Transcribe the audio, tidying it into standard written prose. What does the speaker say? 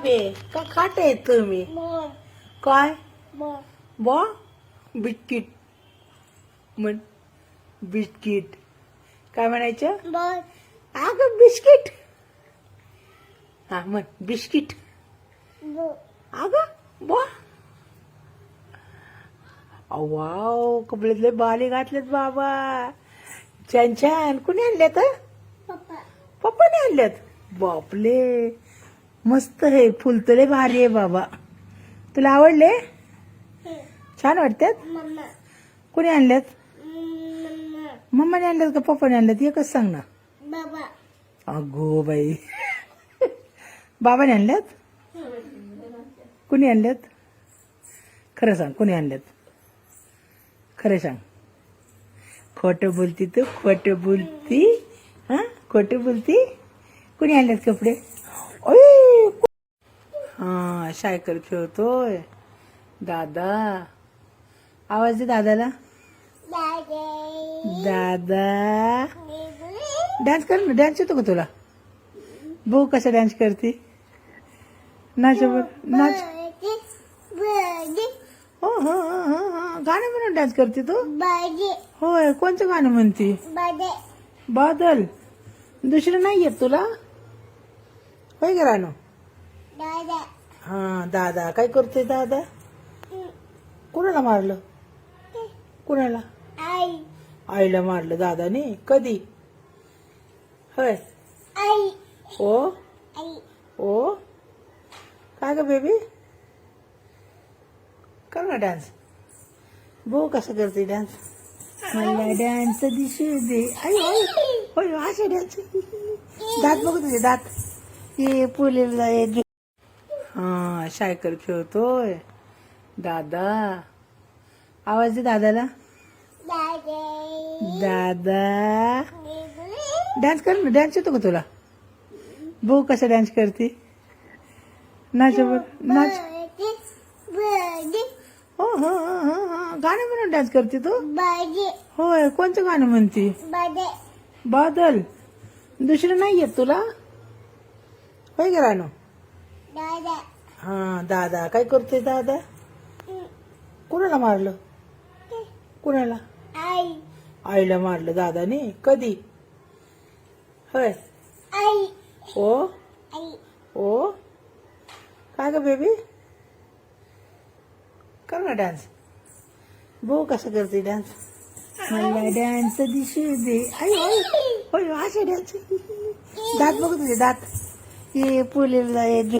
बे का खाते तुम्ही काय बॉ बिस्किट म्हण बिस्किट काय म्हणायचं अगं बिस्किट हा म्हण बिस्किट अगं बॉ वाव कपड्यातले बाले घातलेत बाबा छान छान कुणी आणल्यात पप्पाने आणल्यात बापले मस्त हे फुलतले भारी आहे बाबा तुला आवडले छान वाटतात कुणी आणल्यात मम्माने आणल्यात का पप्पाने आणल्यात एकच सांग ना अगो बाई बाबाने आणल्यात कुणी आणल्यात खरं सांग कुणी आणल्यात खरं सांग खोटं बोलती तू खोटं बोलती हा खोटं बोलती कुणी आणल्यात कपडे ओय हा सायकल खेळतोय दादा आवाज दे दादाला दादा डान्स कर ना डान्स येतो का तुला बघू कसा डान्स करते नाच नाच हो हो हो हो गाणं म्हणून डान्स करते तू होय कोणतं गाणं म्हणते बादल दुसरं नाही येत तुला होय का रानू हा दादा काय करतोय दादा कुणाला मारलं कुणाला आईला मारलं दादाने कधी होय ओ ओ काय ग बेबी कर ना डान्स बघू कसं करते डान्स मला डान्स दिसू दे आई होय असे डान्स दात बघू तुझे दात हे पुलेला हा सायकल खेळतोय दादा आवाज दे दादाला दादा डान्स कर ना डान्स येतो का तुला बघू कसा डान्स करते नाच नाच हो हो हो हो हो गाणं म्हणून डान्स करते तू होय कोणतं गाणं म्हणते बादल दुसरं नाही येत तुला होय का रानू हा दादा काय करतोय दादा कुणाला मारलं कुणाला आईला मारलं दादाने कधी होय ओ ओ काय ग बेबी कर ना डान्स बघू कसं करते डान्स मला डान्स दिसू दे आई होय होय असे डान्स दात बघू तुझे दात हे पुलेला